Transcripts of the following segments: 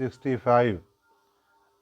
65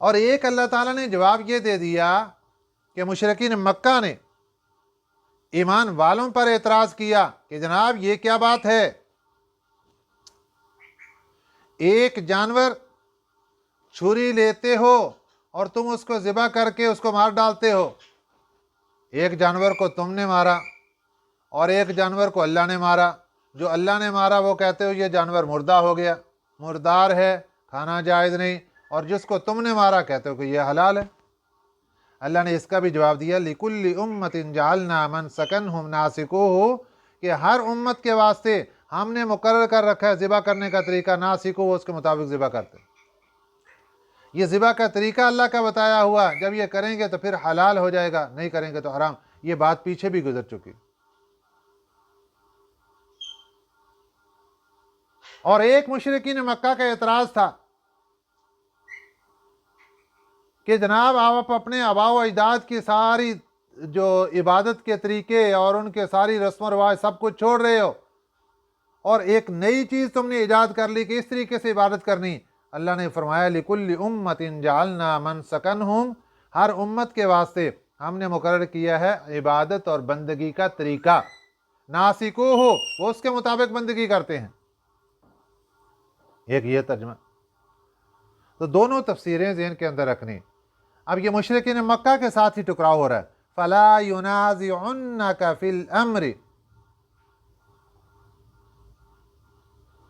اور ایک اللہ تعالیٰ نے جواب یہ دے دیا کہ مشرکین مکہ نے ایمان والوں پر اعتراض کیا کہ جناب یہ کیا بات ہے، ایک جانور چھری لیتے ہو اور تم اس کو ذبح کر کے اس کو مار ڈالتے ہو، ایک جانور کو تم نے مارا اور ایک جانور کو اللہ نے مارا، جو اللہ نے مارا وہ کہتے ہو یہ جانور مردہ ہو گیا، مردار ہے، کھانا جائز نہیں، اور جس کو تم نے مارا کہتے ہو کہ یہ حلال ہے۔ اللہ نے اس کا بھی جواب دیا لِكُلِّ أُمَّةٍ جَعَلْنَا مَنْسَكًا هُمْ نَاسِكُوهُ، کہ ہر امت کے واسطے ہم نے مقرر کر رکھا ہے ذبح کرنے کا طریقہ، ناسکو وہ اس کے مطابق ذبح کرتے ہیں۔ یہ ذبح کا طریقہ اللہ کا بتایا ہوا، جب یہ کریں گے تو پھر حلال ہو جائے گا، نہیں کریں گے تو حرام۔ یہ بات پیچھے بھی گزر چکی۔ اور ایک مشرکین مکہ کا اعتراض تھا کہ جناب آپ اپنے آباء و اجداد کی ساری جو عبادت کے طریقے اور ان کے ساری رسم و رواج سب کچھ چھوڑ رہے ہو، اور ایک نئی چیز تم نے ایجاد کر لی کہ اس طریقے سے عبادت کرنی۔ اللہ نے فرمایا لِكُلِّ أُمَّةٍ جَعَلْنَا مَنْسَكًا، ہر امت کے واسطے ہم نے مقرر کیا ہے عبادت اور بندگی کا طریقہ، ناسکو ہو وہ اس کے مطابق بندگی کرتے ہیں۔ ایک یہ ترجمہ، تو دونوں تفسیریں ذہن کے اندر رکھنی۔ اب یہ مشرکین مکہ کے ساتھ ہی ٹکراؤ ہو رہا ہے، فَلَا يُنَازِعُنَّكَ فِي الْأَمْرِ،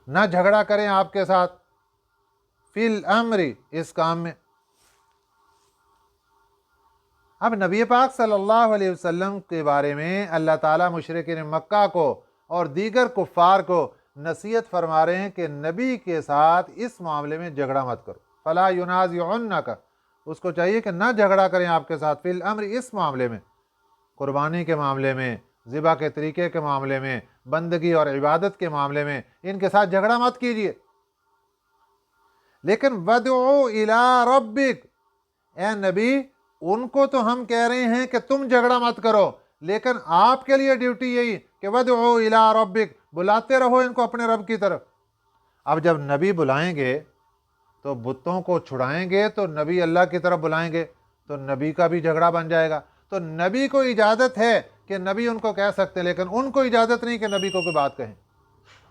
نہ جھگڑا کریں آپ کے ساتھ، فی الامر اس کام میں۔ اب نبی پاک صلی اللہ علیہ وسلم کے بارے میں اللہ تعالیٰ مشرکین مکہ کو اور دیگر کفار کو نصیحت فرما رہے ہیں کہ نبی کے ساتھ اس معاملے میں جھگڑا مت کرو، فلا ینازعنک، اس کو چاہیے کہ نہ جھگڑا کریں آپ کے ساتھ، فی الامر اس معاملے میں، قربانی کے معاملے میں، ذبح کے طریقے کے معاملے میں، بندگی اور عبادت کے معاملے میں ان کے ساتھ جھگڑا مت کیجیے۔ لیکن وَدْعُوا إِلَىٰ رَبِّكَ، اے نبی ان کو تو ہم کہہ رہے ہیں کہ تم جھگڑا مت کرو، لیکن آپ کے لیے ڈیوٹی یہی کہ وَدْعُوا إِلَىٰ رَبِّكَ، بلاتے رہو ان کو اپنے رب کی طرف۔ اب جب نبی بلائیں گے تو بتوں کو چھڑائیں گے تو نبی اللہ کی طرف بلائیں گے تو نبی کا بھی جھگڑا بن جائے گا۔ تو نبی کو اجازت ہے کہ نبی ان کو کہہ سکتے، لیکن ان کو اجازت نہیں کہ نبی کو کوئی بات کہیں،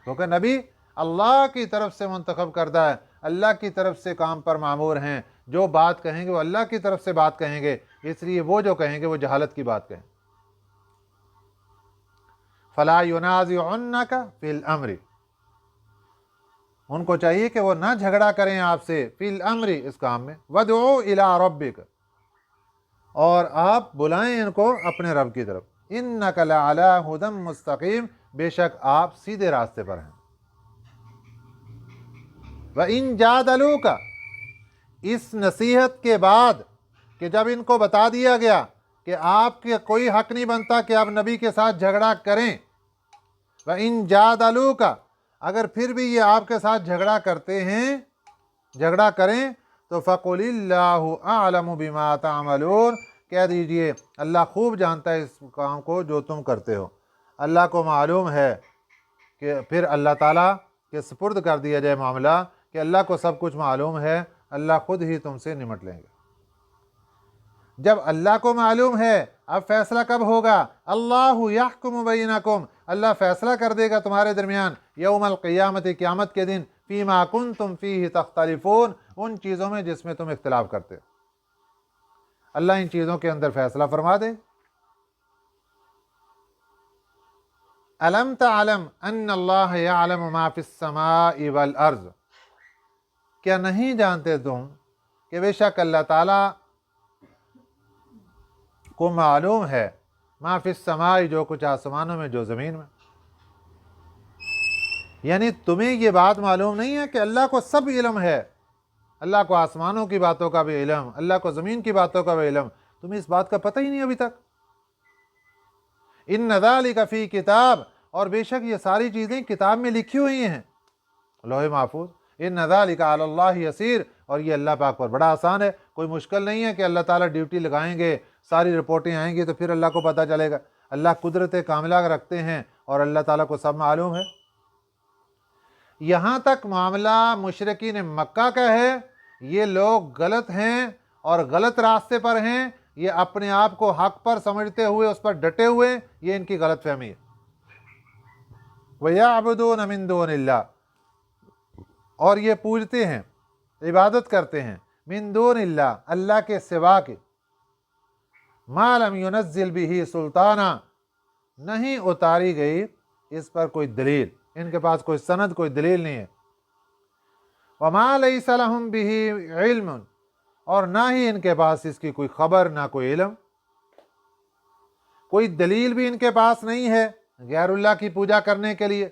کیونکہ نبی اللہ کی طرف سے منتخب کردہ ہے، اللہ کی طرف سے کام پر مامور ہیں، جو بات کہیں گے وہ اللہ کی طرف سے بات کہیں گے، اس لیے وہ جو کہیں گے وہ جہالت کی بات کہیں۔ فَلَا يُنَازِعُنَّكَ فِي الْأَمْرِ، ان کو چاہیے کہ وہ نہ جھگڑا کریں آپ سے، فی الامر اس کام میں، وَدْعُوا إِلَىٰ رَبِّكَ، اور آپ بلائیں ان کو اپنے رب کی طرف، إِنَّكَ لَعَلَىٰ هُدًى مُسْتَقِيمٍ، بے شک آپ سیدھے راستے پر ہیں۔ وَإِن جَادَلُوكَ، اس نصیحت کے بعد کہ جب ان کو بتا دیا گیا کہ آپ کے کوئی حق نہیں بنتا کہ آپ نبی کے ساتھ جھگڑا کریں، وَإِن جَادَلُوكَ، اگر پھر بھی یہ آپ کے ساتھ جھگڑا کرتے ہیں، جھگڑا کریں تو فَقُلِ اللَّهُ أَعْلَمُ بِمَا تَعْمَلُونَ، کہہ دیجئے اللہ خوب جانتا ہے اس کام کو جو تم کرتے ہو، اللہ کو معلوم ہے، کہ پھر اللہ تعالیٰ کے سپرد کر دیا جائے معاملہ کہ اللہ کو سب کچھ معلوم ہے، اللہ خود ہی تم سے نمٹ لیں گے۔ جب اللہ کو معلوم ہے، اب فیصلہ کب ہوگا؟ اللہ یحکم بینکم، اللہ فیصلہ کر دے گا تمہارے درمیان، یوم القیامت، قیامت کے دن، فیما کنتم فیہ تختلفون، ان چیزوں میں جس میں تم اختلاف کرتے ہو، اللہ ان چیزوں کے اندر فیصلہ فرما دے۔ الم تعلم ان اللہ یعلم ما فی السماء والارض، کیا نہیں جانتے تم کہ بے شک اللہ تعالیٰ کو معلوم ہے ما فی السماء، جو کچھ آسمانوں میں جو زمین میں، یعنی تمہیں یہ بات معلوم نہیں ہے کہ اللہ کو سب علم ہے، اللہ کو آسمانوں کی باتوں کا بھی علم، اللہ کو زمین کی باتوں کا بھی علم، تمہیں اس بات کا پتہ ہی نہیں ابھی تک۔ ان ذالک فی کتاب، اور بے شک یہ ساری چیزیں کتاب میں لکھی ہوئی ہیں، لوح محفوظ۔ ان ذالک علی اللہ یسیر، اور یہ اللہ پاک پر بڑا آسان ہے، کوئی مشکل نہیں ہے کہ اللہ تعالیٰ ڈیوٹی لگائیں گے، ساری رپورٹیں آئیں گی تو پھر اللہ کو پتہ چلے گا۔ اللہ قدرت کاملہ رکھتے ہیں اور اللہ تعالیٰ کو سب معلوم ہے۔ یہاں تک معاملہ مشرکین مکہ کا ہے یہ لوگ غلط ہیں اور غلط راستے پر ہیں، یہ اپنے آپ کو حق پر سمجھتے ہوئے اس پر ڈٹے ہوئے، یہ ان کی غلط فہمی ہے۔ وَيَعْبُدُونَ مِن دُونِ اللَّهِ، اور یہ پوجتے ہیں، عبادت کرتے ہیں، من دون اللہ، اللہ کے سوا کے، ما لم ينزل به سلطانہ، نہیں اتاری گئی اس پر کوئی دلیل، ان کے پاس کوئی سند، کوئی دلیل نہیں ہے۔ وما لیس لہم بہ علم، اور نہ ہی ان کے پاس اس کی کوئی خبر، نہ کوئی علم، کوئی دلیل بھی ان کے پاس نہیں ہے غیر اللہ کی پوجا کرنے کے لیے،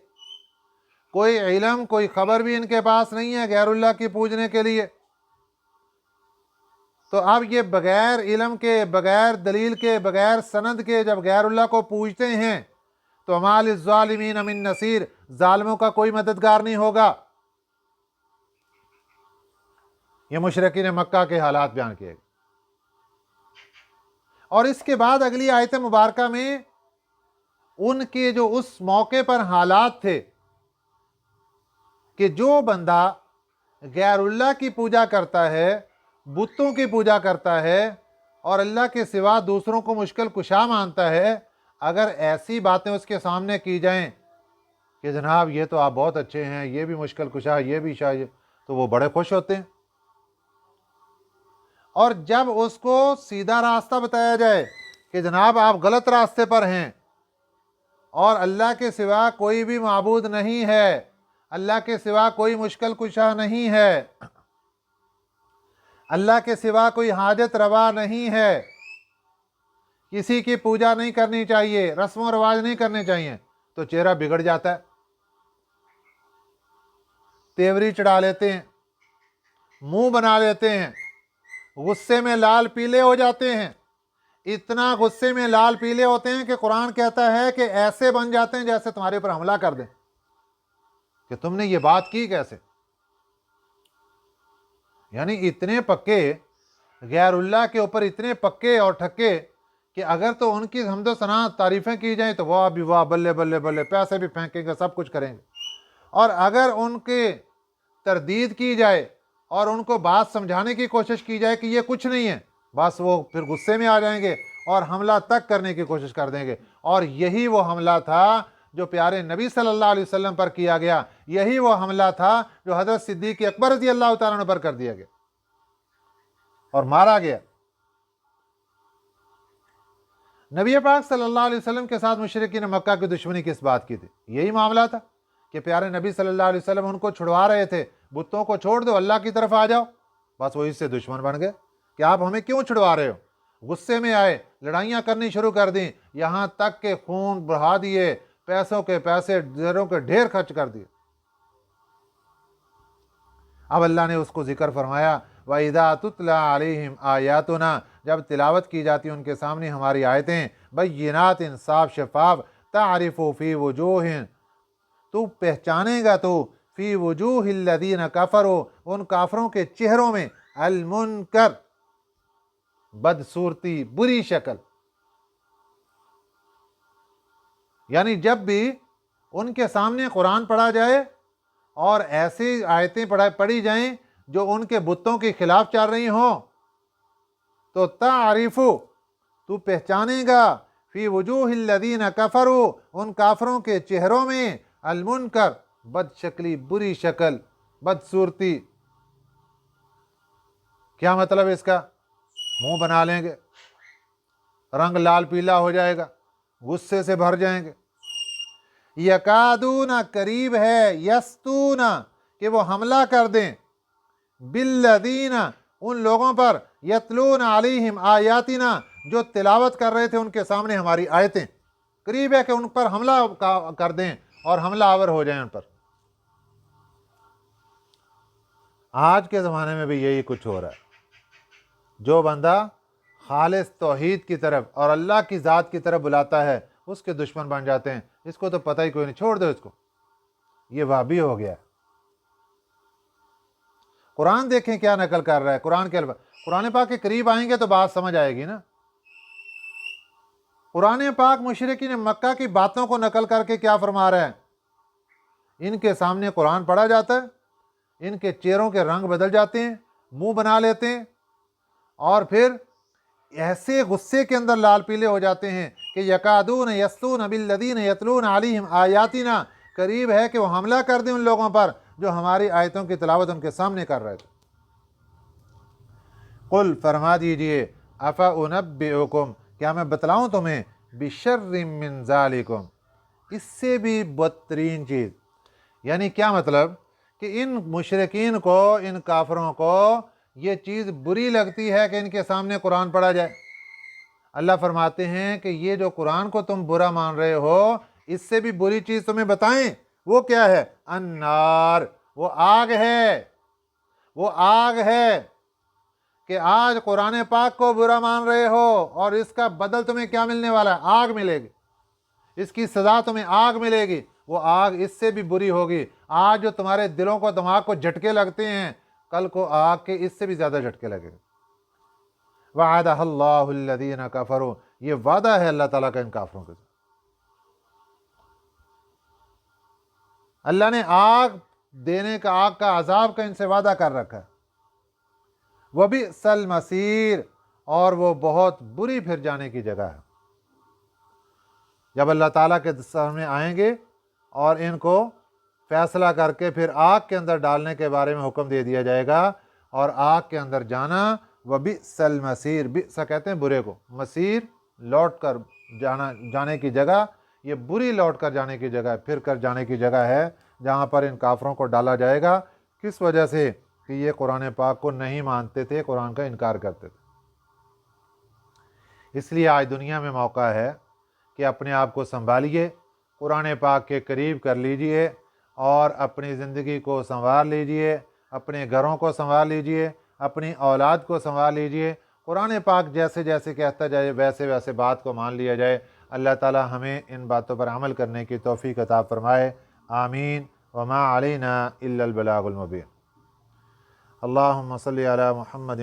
کوئی علم، کوئی خبر بھی ان کے پاس نہیں ہے غیر اللہ کی پوجنے کے لیے۔ تو اب یہ بغیر علم کے، بغیر دلیل کے، بغیر سند کے جب غیر اللہ کو پوجتے ہیں تو وما للظالمین من نصیر، ظالموں کا کوئی مددگار نہیں ہوگا۔ یہ مشرکین مکہ کے حالات بیان کیے گئے، اور اس کے بعد اگلی آیت مبارکہ میں ان کے جو اس موقع پر حالات تھے کہ جو بندہ غیر اللہ کی پوجا کرتا ہے، بتوں کی پوجا کرتا ہے اور اللہ کے سوا دوسروں کو مشکل کشا مانتا ہے، اگر ایسی باتیں اس کے سامنے کی جائیں کہ جناب یہ تو آپ بہت اچھے ہیں، یہ بھی مشکل کشا، یہ بھی شاید، تو وہ بڑے خوش ہوتے ہیں۔ اور جب اس کو سیدھا راستہ بتایا جائے کہ جناب آپ غلط راستے پر ہیں اور اللہ کے سوا کوئی بھی معبود نہیں ہے، اللہ کے سوا کوئی مشکل کشا نہیں ہے، اللہ کے سوا کوئی حاجت روا نہیں ہے، کسی کی پوجا نہیں کرنی چاہیے، رسم و رواج نہیں کرنے چاہیے، تو چہرہ بگڑ جاتا ہے، تیوری چڑھا لیتے ہیں، منہ بنا لیتے ہیں، غصے میں لال پیلے ہو جاتے ہیں، اتنا غصے میں لال پیلے ہوتے ہیں کہ قرآن کہتا ہے کہ ایسے بن جاتے ہیں جیسے تمہارے اوپر حملہ کر دیں کہ تم نے یہ بات کی کیسے۔ یعنی اتنے پکے غیر اللہ کے اوپر، اتنے پکے اور ٹھکے کہ اگر تو ان کی حمد و ثنا تعریفیں کی جائیں تو واہ بھی واہ، بلے بلے بلے، پیسے بھی پھینکیں گے، سب کچھ کریں گے، اور اگر ان کے تردید کی جائے اور ان کو بات سمجھانے کی کوشش کی جائے کہ یہ کچھ نہیں ہے، بس وہ پھر غصے میں آ جائیں گے اور حملہ تک کرنے کی کوشش کر دیں گے۔ اور یہی وہ حملہ تھا جو پیارے نبی صلی اللہ علیہ وسلم پر کیا گیا، یہی وہ حملہ تھا جو حضرت صدیق اکبر رضی اللہ تعالیٰ عنہ پر کر دیا گیا اور مارا گیا۔ نبی پاک صلی اللہ علیہ وسلم کے ساتھ مشرکین مکہ کی دشمنی کس بات کی تھی؟ یہی معاملہ تھا کہ پیارے نبی صلی اللہ علیہ وسلم ان کو چھڑوا رہے تھے، بتوں کو چھوڑ دو، اللہ کی طرف آ جاؤ، بس وہ اس سے دشمن بن گئے کہ آپ ہمیں کیوں چھڑوا رہے ہو، غصے میں آئے، لڑائیاں کرنی شروع کر دیں، یہاں تک کہ خون بہا دیے، پیسوں کے پیسے، زروں کے ڈھیر خرچ کر دیے۔ اب اللہ نے اس کو ذکر فرمایا، وَإِذَا تُتْلَى عَلَيْهِمْ آيَاتُنَا، جب تلاوت کی جاتی ان کے سامنے ہماری آیتیں، بینات، صاف شفاف، تعرف فی وجوہ، تو پہچانے گا تو فی وجوہ الذین کفروا، ان کافروں کے چہروں میں، المنکر، بدصورتی، بری شکل۔ یعنی جب بھی ان کے سامنے قرآن پڑھا جائے اور ایسی آیتیں پڑھی جائیں جو ان کے بتوں کے خلاف چل رہی ہوں، تو تعریف، تو پہچانے گا، فی وجوہ الذین کفروا، ان کافروں کے چہروں میں، المنکر، بد شکلی، بری شکل، بدصورتی۔ کیا مطلب اس کا؟ منہ بنا لیں گے، رنگ لال پیلا ہو جائے گا، غصے سے بھر جائیں گے۔ یکادون، قریب ہے، یستون، کہ وہ حملہ کر دیں، بالذین، ان لوگوں پر، یتلون علیہم آیاتنا، جو تلاوت کر رہے تھے ان کے سامنے ہماری آیتیں، قریب ہے کہ ان پر حملہ کر دیں اور حملہ آور ہو جائیں ان پر۔ آج کے زمانے میں بھی یہی کچھ ہو رہا ہے۔ جو بندہ خالص توحید کی طرف اور اللہ کی ذات کی طرف بلاتا ہے، اس کے دشمن بن جاتے ہیں، اس کو تو پتہ ہی کوئی نہیں، چھوڑ دو اس کو، یہ وہابی ہو گیا ہے۔ قرآن دیکھیں کیا نقل کر رہا ہے، قرآن کے قرآن پاک کے قریب آئیں گے تو بات سمجھ آئے گی نا۔ قرآن پاک مشرکین مکہ کی باتوں کو نقل کر کے کیا فرما رہا ہے؟ ان کے سامنے قرآن پڑھا جاتا ہے، ان کے چہروں کے رنگ بدل جاتے ہیں، منہ بنا لیتے ہیں اور پھر ایسے غصے کے اندر لال پیلے ہو جاتے ہیں کہ یکادون یسطون بالذین یتلون علیہم آیاتنا، قریب ہے کہ وہ حملہ کر دیں ان لوگوں پر جو ہماری آیتوں کی تلاوت ان کے سامنے کر رہے تھے۔ قل، فرما دیجئے، افانبئکم، کیا میں بتلاؤں تمہیں، بشر من ذالکم، اس سے بھی بدترین چیز، یعنی کیا مطلب کہ ان مشرکین کو، ان کافروں کو یہ چیز بری لگتی ہے کہ ان کے سامنے قرآن پڑھا جائے۔ اللہ فرماتے ہیں کہ یہ جو قرآن کو تم برا مان رہے ہو، اس سے بھی بری چیز تمہیں بتائیں، وہ کیا ہے؟ النار، وہ آگ ہے، وہ آگ ہے کہ آج قرآن پاک کو برا مان رہے ہو اور اس کا بدل تمہیں کیا ملنے والا ہے؟ آگ ملے گی، اس کی سزا تمہیں آگ ملے گی، وہ آگ اس سے بھی بری ہوگی۔ آج جو تمہارے دلوں کو، دماغ کو جھٹکے لگتے ہیں، کل کو آگ کے اس سے بھی زیادہ جھٹکے لگے گا۔ وعدہ اللہ الذین کفروا، یہ وعدہ ہے اللہ تعالیٰ کا ان کافروں کے ساتھ۔ اللہ نے آگ دینے کا، آگ کا عذاب کا ان سے وعدہ کر رکھا ہے۔ وبئس المصیر، اور وہ بہت بری پھر جانے کی جگہ ہے۔ جب اللہ تعالیٰ کے سامنے آئیں گے اور ان کو فیصلہ کر کے پھر آگ کے اندر ڈالنے کے بارے میں حکم دے دیا جائے گا، اور آگ کے اندر جانا، وبئس المصیر، بئس کہتے ہیں برے کو، مصیر لوٹ کر جانے کی جگہ، یہ بری لوٹ کر جانے کی جگہ، پھر کر جانے کی جگہ ہے جہاں پر ان کافروں کو ڈالا جائے گا۔ کس وجہ سے؟ کہ یہ قرآن پاک کو نہیں مانتے تھے، قرآن کا انکار کرتے تھے۔ اس لیے آج دنیا میں موقع ہے کہ اپنے آپ کو سنبھالیے، قرآن پاک کے قریب کر لیجئے اور اپنی زندگی کو سنوار لیجئے، اپنے گھروں کو سنوار لیجئے، اپنی اولاد کو سنوار لیجئے۔ قرآن پاک جیسے جیسے کہتا جائے ویسے ویسے بات کو مان لیا جائے۔ اللہ تعالی ہمیں ان باتوں پر عمل کرنے کی توفیق عطا فرمائے، آمین۔ وما علینا الا البلاغ المبین۔ اللہم صلی علی محمد